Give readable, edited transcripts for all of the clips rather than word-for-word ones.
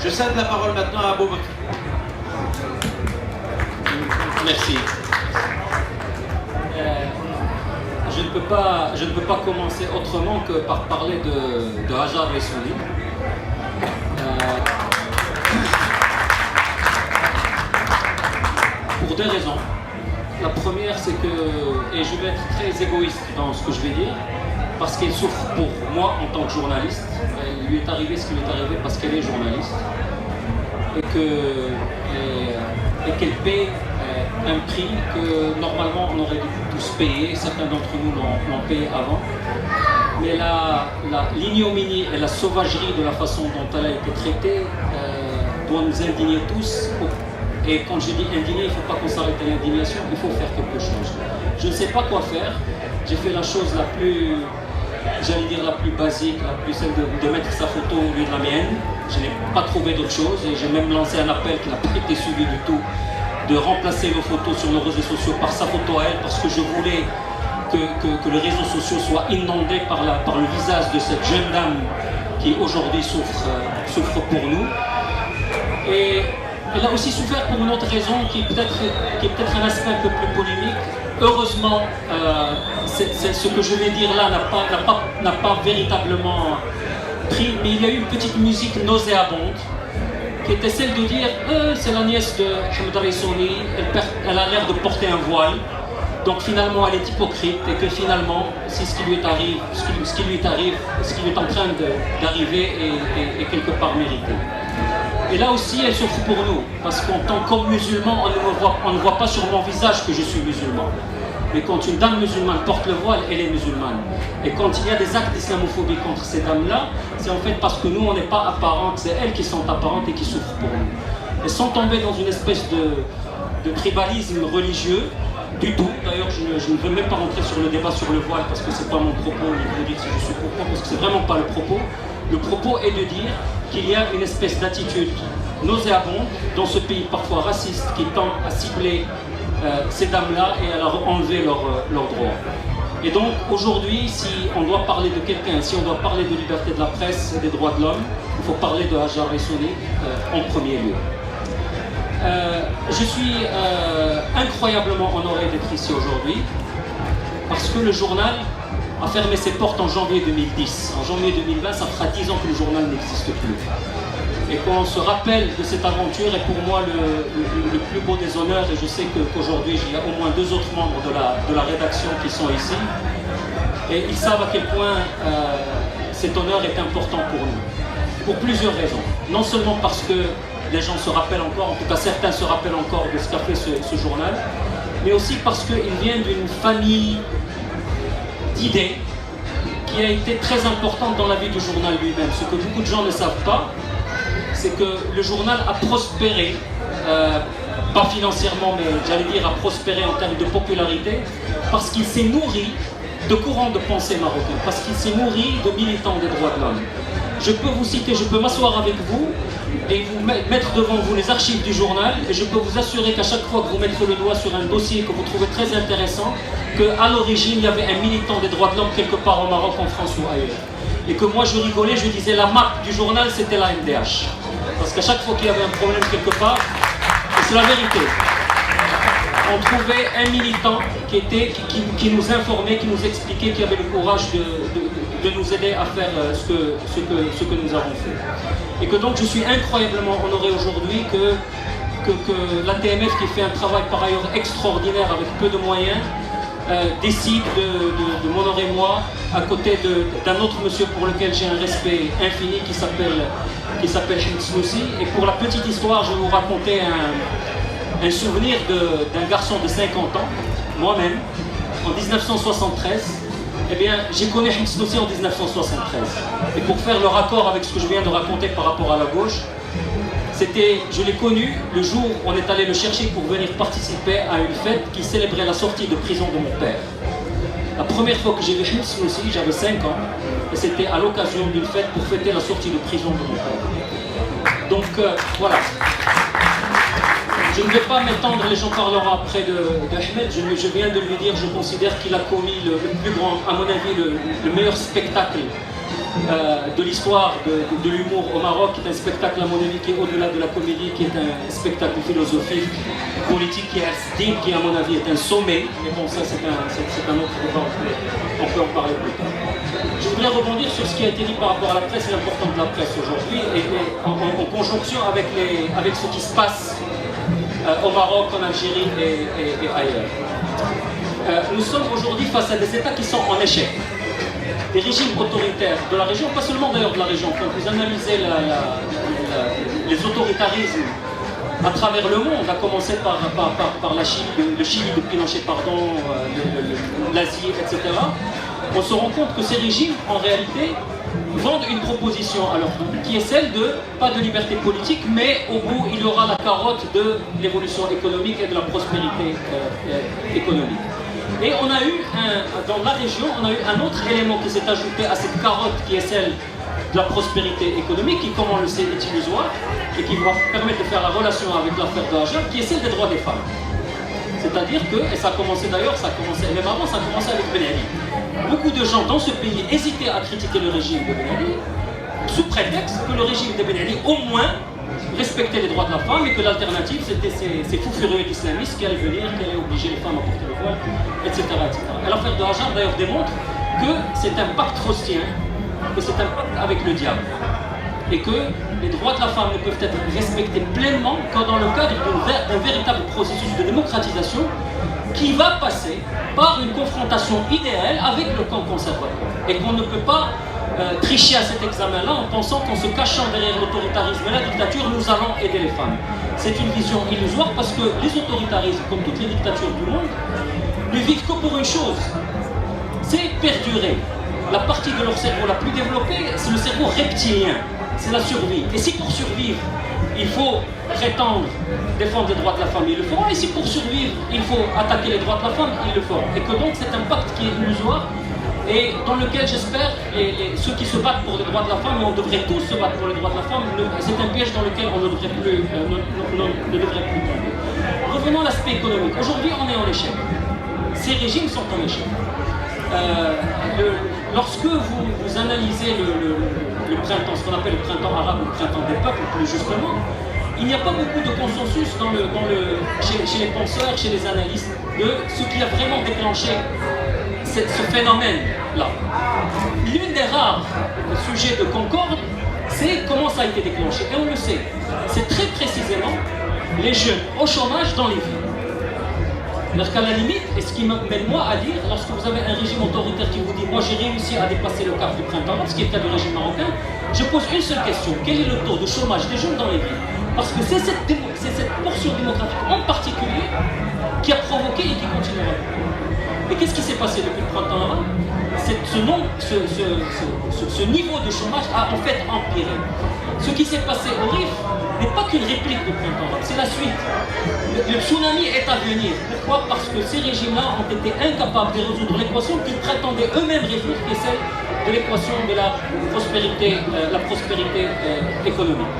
Je cède la parole maintenant à Abou Bakr. Merci. Je ne peux pas commencer autrement que par parler de Hajar Ressouli. Pour deux raisons. La première, c'est que, et je vais être très égoïste dans ce que je vais dire, parce qu'elle souffre pour moi en tant que journaliste. Il lui est arrivé ce qui lui est arrivé parce qu'elle est journaliste. Et qu'elle paie un prix que normalement on aurait dû tous payer. Certains d'entre nous l'ont payé avant. Mais l'ignominie et la sauvagerie de la façon dont elle a été traitée doit nous indigner tous. Et quand je dis indigné, il ne faut pas qu'on s'arrête à l'indignation, il faut faire quelque chose. Je ne sais pas quoi faire. J'ai fait la chose la plus, j'allais dire la plus basique, la plus celle de mettre sa photo au lieu de la mienne. Je n'ai pas trouvé d'autre chose et j'ai même lancé un appel qui n'a pas été suivi du tout, de remplacer nos photos sur nos réseaux sociaux par sa photo à elle, parce que je voulais que les réseaux sociaux soient inondés par le visage de cette jeune dame qui aujourd'hui souffre pour nous. Et elle a aussi souffert pour une autre raison qui est peut-être un aspect un peu plus polémique. Heureusement, ce que je vais dire là n'a pas véritablement pris, mais il y a eu une petite musique nauséabonde qui était celle de dire c'est la nièce de Hamida Ressouli, elle a l'air de porter un voile, donc finalement elle est hypocrite et que finalement si ce qui lui est en train d'arriver est quelque part mérité. Et là aussi, elle souffre pour nous, parce qu'en tant qu'homme musulman, on ne voit pas sur mon visage que je suis musulman. Mais quand une dame musulmane porte le voile, elle est musulmane. Et quand il y a des actes d'islamophobie contre ces dames-là, c'est en fait parce que nous, on n'est pas apparentes, c'est elles qui sont apparentes et qui souffrent pour nous. Et sans tomber dans une espèce de tribalisme religieux, du tout. D'ailleurs, je ne veux même pas rentrer sur le débat sur le voile, parce que ce n'est pas mon propos, ni vous dire si je suis pourquoi, parce que c'est vraiment pas le propos. Le propos est de dire qu'il y a une espèce d'attitude nauséabonde dans ce pays parfois raciste qui tend à cibler ces dames-là et à leur enlever leurs droits. Et donc aujourd'hui, si on doit parler de quelqu'un, si on doit parler de liberté de la presse et des droits de l'homme, il faut parler de Hajar Ressouli en premier lieu. Je suis incroyablement honoré d'être ici aujourd'hui parce que le journal a fermé ses portes en janvier 2010. En janvier 2020, ça fera 10 ans que le journal n'existe plus. Et quand on se rappelle de cette aventure, est pour moi le plus beau des honneurs, et je sais qu'aujourd'hui, il y a au moins 2 autres membres de la rédaction qui sont ici, et ils savent à quel point cet honneur est important pour nous, pour plusieurs raisons. Non seulement parce que les gens se rappellent encore, en tout cas certains se rappellent encore de ce qu'a fait ce journal, mais aussi parce qu'ils viennent d'une famille d'idées qui a été très importante dans la vie du journal lui-même. Ce que beaucoup de gens ne savent pas, c'est que le journal a prospéré, pas financièrement, mais j'allais dire a prospéré en termes de popularité, parce qu'il s'est nourri de courants de pensée marocains, parce qu'il s'est nourri de militants des droits de l'homme. Je peux vous citer, je peux m'asseoir avec vous et vous mettre devant vous les archives du journal, et je peux vous assurer qu'à chaque fois que vous mettrez le doigt sur un dossier que vous trouvez très intéressant, qu'à l'origine il y avait un militant des droits de l'homme quelque part au Maroc, en France ou ailleurs. Et que moi je rigolais, je disais la map du journal c'était la MDH. Parce qu'à chaque fois qu'il y avait un problème quelque part, et c'est la vérité, on trouvait un militant qui nous informait, qui nous expliquait, qui avait le courage de nous aider à faire ce que nous avons fait. Et que donc je suis incroyablement honoré aujourd'hui que la TMF, qui fait un travail par ailleurs extraordinaire avec peu de moyens, décide de m'honorer moi à côté d'un autre monsieur pour lequel j'ai un respect infini qui s'appelle Hamida Ressouli. Et pour la petite histoire, je vais vous raconter un souvenir d'un garçon de 50 ans, moi-même, en 1973. Eh bien, j'ai connu Hamida Ressouli en 1973. Et pour faire le raccord avec ce que je viens de raconter par rapport à la gauche, je l'ai connu le jour où on est allé le chercher pour venir participer à une fête qui célébrait la sortie de prison de mon père. La première fois que j'ai vu Hamida Ressouli, j'avais 5 ans, et c'était à l'occasion d'une fête pour fêter la sortie de prison de mon père. Donc voilà. Je ne vais pas m'étendre, les gens parleront après de Ahmed, je viens de lui dire, je considère qu'il a commis le plus grand, à mon avis, le meilleur spectacle de l'histoire de l'humour au Maroc, qui est un spectacle à mon avis qui est au-delà de la comédie, qui est un spectacle philosophique, politique, qui à mon avis est un sommet. Mais bon, ça c'est un autre débat, on peut en parler plus tard. Je voudrais rebondir sur ce qui a été dit par rapport à la presse et l'importance de la presse aujourd'hui, et en conjonction avec ce qui se passe au Maroc, en Algérie et ailleurs. Nous sommes aujourd'hui face à des États qui sont en échec. Des régimes autoritaires de la région, pas seulement d'ailleurs de la région, quand vous analysez les autoritarismes à travers le monde, à commencer par la Chine, le Chili de Pinochet, l'Asie, etc., on se rend compte que ces régimes, en réalité, vendent une proposition à leur peuple qui est celle de, pas de liberté politique, mais au bout, il y aura la carotte de l'évolution économique et de la prospérité économique. Et on a eu, dans la région, on a eu un autre élément qui s'est ajouté à cette carotte qui est celle de la prospérité économique, qui, comme on le sait, est illusoire, et qui va permettre de faire la relation avec l'affaire de Hajar, qui est celle des droits des femmes. C'est-à-dire que, et ça a commencé d'ailleurs, et même avant, ça a commencé avec Ben Ali. Beaucoup de gens dans ce pays hésitaient à critiquer le régime de Ben Ali, sous prétexte que le régime de Ben Ali, au moins, respectait les droits de la femme, et que l'alternative, c'était ces fous furieux islamistes qui allaient venir, qui allaient obliger les femmes à porter le voile, etc. etc. Et l'affaire de Hajar, d'ailleurs, démontre que c'est un pacte faustien, que c'est un pacte avec le diable. Et que les droits de la femme ne peuvent être respectés pleinement que dans le cadre d'un véritable processus de démocratisation qui va passer par une confrontation idéale avec le camp conservateur. Et qu'on ne peut pas tricher à cet examen-là en pensant qu'en se cachant derrière l'autoritarisme et la dictature, nous allons aider les femmes. C'est une vision illusoire parce que les autoritarismes, comme toutes les dictatures du monde, ne vivent que pour une chose, c'est perdurer. La partie de leur cerveau la plus développée, c'est le cerveau reptilien, c'est la survie. Et si pour survivre, il faut prétendre défendre les droits de la femme, ils le feront. Et si pour survivre, il faut attaquer les droits de la femme, ils le feront. Et que donc c'est un pacte qui est illusoire et dans lequel j'espère ceux qui se battent pour les droits de la femme, et on devrait tous se battre pour les droits de la femme, c'est un piège dans lequel on ne devrait plus tomber. Revenons à l'aspect économique. Aujourd'hui, on est en échec. Ces régimes sont en échec. Lorsque vous analysez le printemps, ce qu'on appelle le printemps arabe ou le printemps des peuples, plus justement, il n'y a pas beaucoup de consensus chez les penseurs, chez les analystes, de ce qui a vraiment déclenché ce phénomène-là. L'une des rares sujets de concorde, c'est comment ça a été déclenché. Et on le sait, c'est très précisément les jeunes au chômage dans les villes. Parce qu'à la limite, et ce qui m'amène moi à dire, lorsque vous avez un régime autoritaire qui vous dit « moi j'ai réussi à dépasser le cap du printemps arabe », ce qui est le cas du régime marocain, je pose une seule question, quel est le taux de chômage des jeunes dans les villes? Parce que c'est cette portion démographique en particulier qui a provoqué et qui continuera. Et qu'est-ce qui s'est passé depuis le printemps arabe? Ce niveau de chômage a en fait empiré. Ce qui s'est passé au RIF n'est pas qu'une réplique du printemps arabe, c'est la suite. Le tsunami est à venir. Pourquoi? Parce que ces régimes-là ont été incapables de résoudre l'équation qu'ils prétendaient eux-mêmes résoudre, qui est celle de l'équation de la prospérité économique.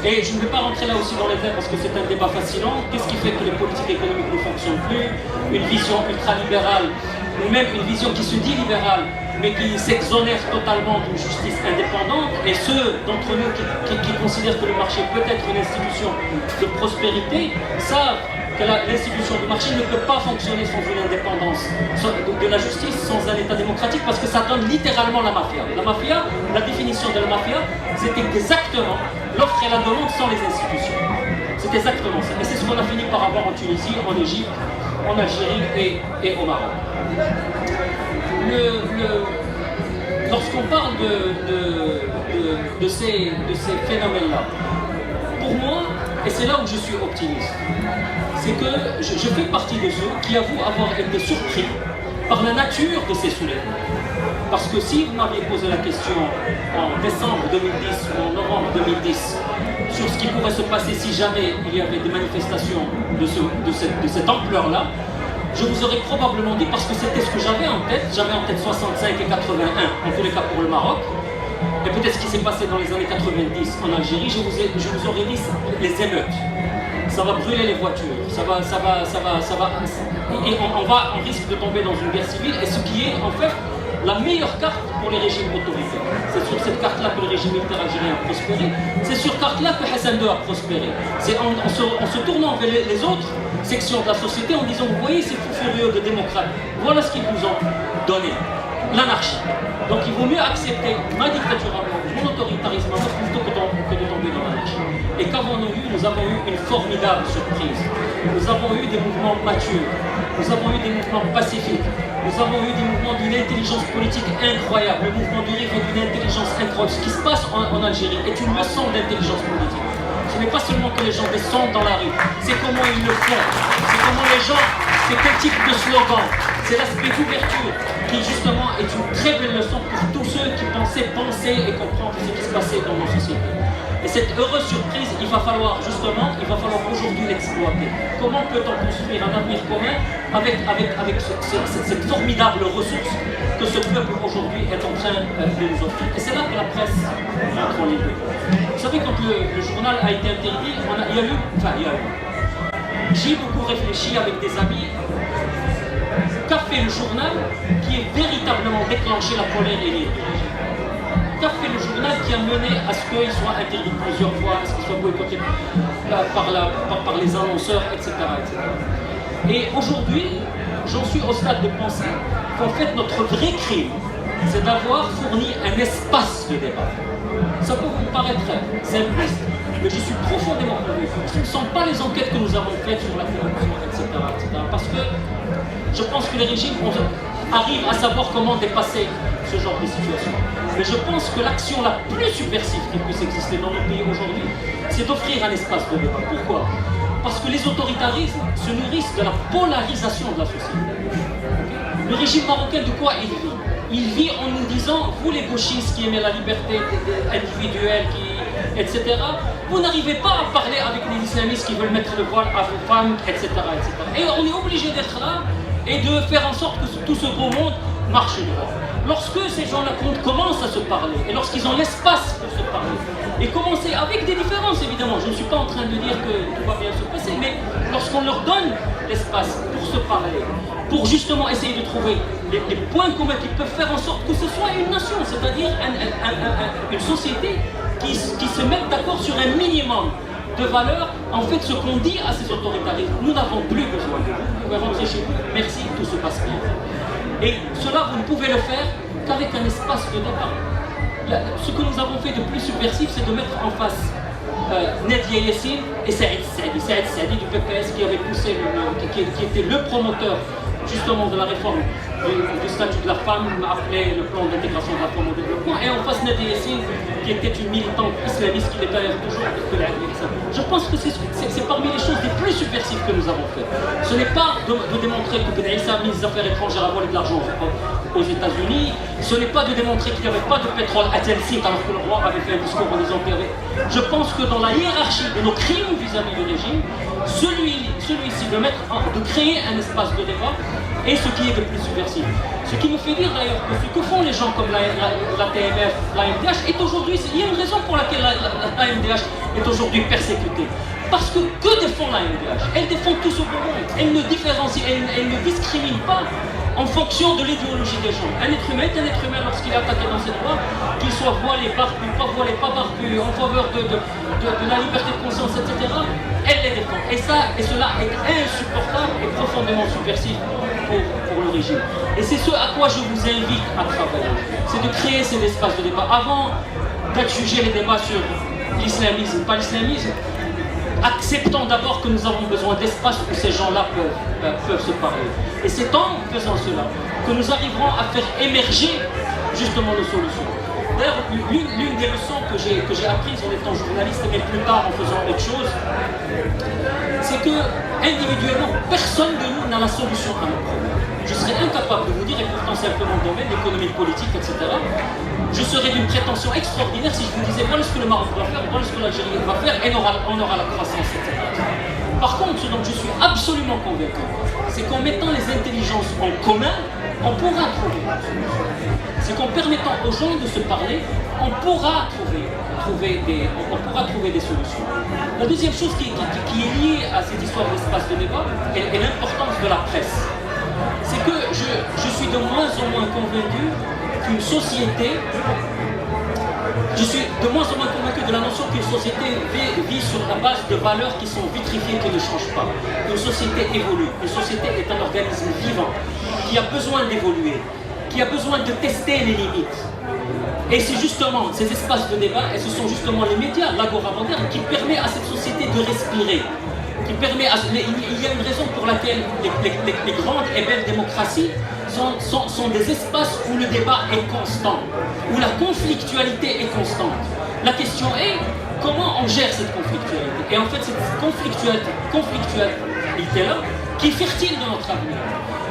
Et je ne vais pas rentrer là aussi dans les termes parce que c'est un débat fascinant. Qu'est-ce qui fait que les politiques économiques ne fonctionnent plus? Une vision ultralibérale, ou même une vision qui se dit libérale, mais qui s'exonère totalement d'une justice indépendante. Et ceux d'entre nous qui considèrent que le marché peut être une institution de prospérité savent que l'institution du marché ne peut pas fonctionner sans une indépendance de la justice, sans un État démocratique, parce que ça donne littéralement la mafia. La mafia, la définition de la mafia, c'est exactement l'offre et la demande sans les institutions. C'est exactement ça. Et c'est ce qu'on a fini par avoir en Tunisie, en Égypte, en Algérie et au Maroc. Lorsqu'on parle de ces phénomènes-là, pour moi, et c'est là où je suis optimiste, c'est que je fais partie de ceux qui avouent avoir été surpris par la nature de ces soulèvements. Parce que si vous m'aviez posé la question en décembre 2010 ou en novembre 2010 sur ce qui pourrait se passer si jamais il y avait des manifestations de cette ampleur-là, je vous aurais probablement dit, parce que c'était ce que j'avais en tête 65 et 81, en tous les cas pour le Maroc, et peut-être ce qui s'est passé dans les années 90 en Algérie, je vous aurais dit les émeutes. Ça va brûler les voitures, et on risque de tomber dans une guerre civile, et ce qui est en fait la meilleure carte pour les régimes autoritaires. C'est sur cette carte-là que le régime militaire algérien a prospéré. C'est sur cette carte-là que Hassan II a prospéré. C'est en se tournant vers les autres sections de la société en disant, vous voyez ces fous furieux de démocrates, voilà ce qu'ils nous ont donné. L'anarchie. Donc il vaut mieux accepter ma dictature à moi, mon autoritarisme à moi, plutôt que de tomber dans l'anarchie. Et qu'avons-nous eu? Nous avons eu une formidable surprise. Nous avons eu des mouvements matures, nous avons eu des mouvements pacifiques, nous avons eu des mouvements d'une intelligence politique incroyable. Le mouvement du Rif est d'une intelligence incroyable. Ce qui se passe en Algérie est une leçon d'intelligence politique. Ce n'est pas seulement que les gens descendent dans la rue, c'est comment ils le font, c'est comment les gens, c'est quel type de slogan, c'est l'aspect d'ouverture qui justement est une très belle leçon pour tous ceux qui pensaient penser et comprendre ce qui se passait dans nos sociétés. Et cette heureuse surprise, il va falloir aujourd'hui l'exploiter. Comment peut-on construire un avenir commun avec cette formidable ressource que ce peuple aujourd'hui est en train de nous offrir? Et c'est là que la presse entre en ligne. Vous savez, quand le journal a été interdit, j'ai beaucoup réfléchi avec des amis. Qu'a fait le journal qui a véritablement déclenché la colère et l'irrité? Qu'a fait le journal qui a mené à ce qu'il soit interdit plusieurs fois, à ce qu'il soit boycotté par les annonceurs, etc. Et aujourd'hui, j'en suis au stade de penser qu'en fait notre vrai crime, c'est d'avoir fourni un espace de débat. Ça peut vous paraître simpliste, mais je suis profondément convaincu. Ce ne sont pas les enquêtes que nous avons faites sur la corruption, etc. Parce que je pense que les régimes arrivent à savoir comment dépasser ce genre de situation. Mais je pense que l'action la plus subversive qui puisse exister dans nos pays aujourd'hui, c'est d'offrir un espace de débat. Pourquoi? Parce que les autoritarismes se nourrissent de la polarisation de la société. Le régime marocain, de quoi il vit? Il vit en nous disant, vous les gauchistes qui aimez la liberté individuelle, etc., vous n'arrivez pas à parler avec les islamistes qui veulent mettre le voile à vos femmes, etc. Et on est obligé d'être là et de faire en sorte que tout ce beau monde marche droit. Lorsque ces gens-là commencent à se parler, et lorsqu'ils ont l'espace pour se parler, et commencer avec des différences évidemment, je ne suis pas en train de dire que tout va bien se passer, mais lorsqu'on leur donne l'espace pour se parler, pour justement essayer de trouver les points communs qui peuvent faire en sorte que ce soit une nation, c'est-à-dire une société qui se mette d'accord sur un minimum de valeurs, en fait ce qu'on dit à ces autoritarismes, nous n'avons plus besoin de vous, vous pouvez rentrer chez vous, merci, tout se passe bien. Et cela, vous ne pouvez le faire qu'avec un espace de débat. Ce que nous avons fait de plus subversif, c'est de mettre en face Nadia Yassine et Saïd Saadi du PPS qui avait poussé, qui était le promoteur justement de la réforme du statut de la femme, appelé le plan d'intégration de la femme au développement, et en face Nadia Yassine qui était une militante islamiste qui est d'ailleurs toujours avec le RDS. Je pense que c'est parmi les choses les plus subversives que nous avons faites. Ce n'est pas de démontrer que Ben Issa, ministre des Affaires étrangères, a volé de l'argent aux États-Unis, ce n'est pas de démontrer qu'il n'y avait pas de pétrole à Tennessee alors que le roi avait fait un discours en disant qu'il y avait. Je pense que dans la hiérarchie de nos crimes vis-à-vis du régime, celui-ci de créer un espace de débat est ce qui est le plus subversif. Ce qui me fait dire d'ailleurs que ce que font les gens comme la TMF, la MDH, est aujourd'hui, il y a une raison pour laquelle la MDH est aujourd'hui persécutée. Parce que défend la MDH? Elle défend tout ce beau monde. Elle ne différencie, elle ne discrimine pas en fonction de l'idéologie des gens. Un être humain est un être humain lorsqu'il est attaqué dans ses droits, qu'il soit voilé, barbu, pas voilé, pas barbu, en faveur de la liberté de conscience, etc. Elle les défend. Et cela est insupportable et profondément subversif pour le régime. Et c'est ce à quoi je vous invite à travailler. C'est de créer cet espace de débat. Avant d'adjuger les débats sur l'islamisme, pas l'islamisme, acceptons d'abord que nous avons besoin d'espace où ces gens-là peuvent se parler. Et c'est en faisant cela que nous arriverons à faire émerger justement nos solutions. D'ailleurs, l'une des leçons que j'ai apprises en étant journaliste, mais plus tard en faisant autre chose, c'est que individuellement, personne de nous n'a la solution à nos problèmes. Je serais incapable de vous dire, et pourtant c'est un peu mon domaine, l'économie politique, etc. Je serais d'une prétention extraordinaire si je vous disais voilà ce que le Maroc doit faire, voilà ce que l'Algérie va faire, et on aura la croissance, etc. Par contre, ce dont je suis absolument convaincu, c'est qu'en mettant les intelligences en commun, on pourra trouver une solution. C'est qu'en permettant aux gens de se parler, on pourra trouver des solutions. La deuxième chose qui est liée à cette histoire d'espace de débat est l'importance de la presse. C'est que je suis de moins en moins convaincu qu'une société... Je suis de moins en moins convaincu de la notion qu'une société vit sur la base de valeurs qui sont vitrifiées, qui ne changent pas. Une société évolue. Une société est un organisme vivant qui a besoin d'évoluer, qui a besoin de tester les limites. Et c'est justement ces espaces de débat, et ce sont justement les médias, l'agora moderne, qui permet à cette société de respirer. Qui permet il y a une raison pour laquelle les grandes et belles démocraties sont des espaces où le débat est constant, où la conflictualité est constante. La question est comment on gère cette conflictualité. Et en fait, cette conflictualité-là qui est fertile de notre avenir.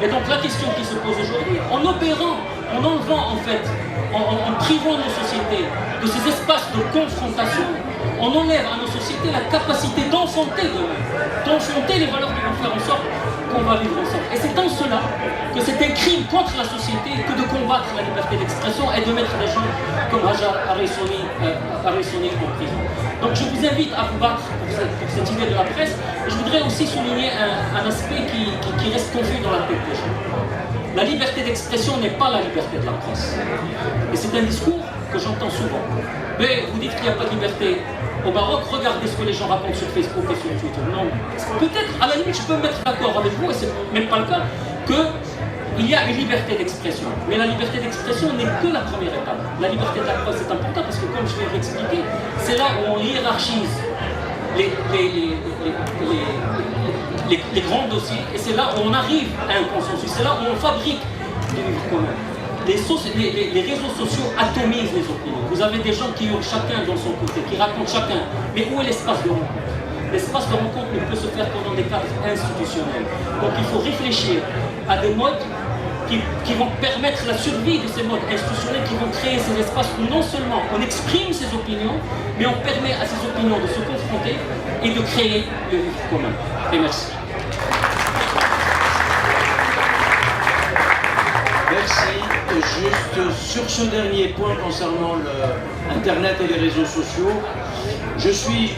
Et donc la question qui se pose aujourd'hui, en opérant, en enlevant en fait, en privant nos sociétés de ces espaces de confrontation, on enlève à nos sociétés la capacité d'enfanter demain, d'enfanter les valeurs qui vont faire en sorte qu'on va vivre ensemble. Et c'est en cela que c'est un crime contre la société que de combattre la liberté d'expression et de mettre des gens comme Hajar Arissoni en prison. Donc je vous invite à vous battre pour cette idée de la presse. Et je voudrais aussi souligner un aspect qui reste confus dans la tête des gens. La liberté d'expression n'est pas la liberté de la presse. Et c'est un discours que j'entends souvent. Mais vous dites qu'il n'y a pas de liberté au Maroc, regardez ce que les gens racontent sur Facebook et sur Twitter. Non, peut-être, à la limite, je peux me mettre d'accord avec vous, et c'est même pas le cas, qu'il y a une liberté d'expression. Mais la liberté d'expression n'est que la première étape. La liberté de la presse est importante parce que, comme je vais vous expliquer, c'est là où on hiérarchise les grands dossiers, et c'est là où on arrive à un consensus, c'est là où on fabrique des vivre communs. Les réseaux sociaux atomisent les opinions. Vous avez des gens qui ont chacun dans son côté, qui racontent chacun. Mais où est l'espace de rencontre? L'espace de rencontre ne peut se faire que dans des cadres institutionnels. Donc il faut réfléchir à des modes qui vont permettre la survie de ces modes institutionnels, qui vont créer ces espaces où non seulement on exprime ses opinions, mais on permet à ces opinions de se confronter et de créer le vivre commun. Et merci. Merci. Juste sur ce dernier point concernant Internet et les réseaux sociaux, je suis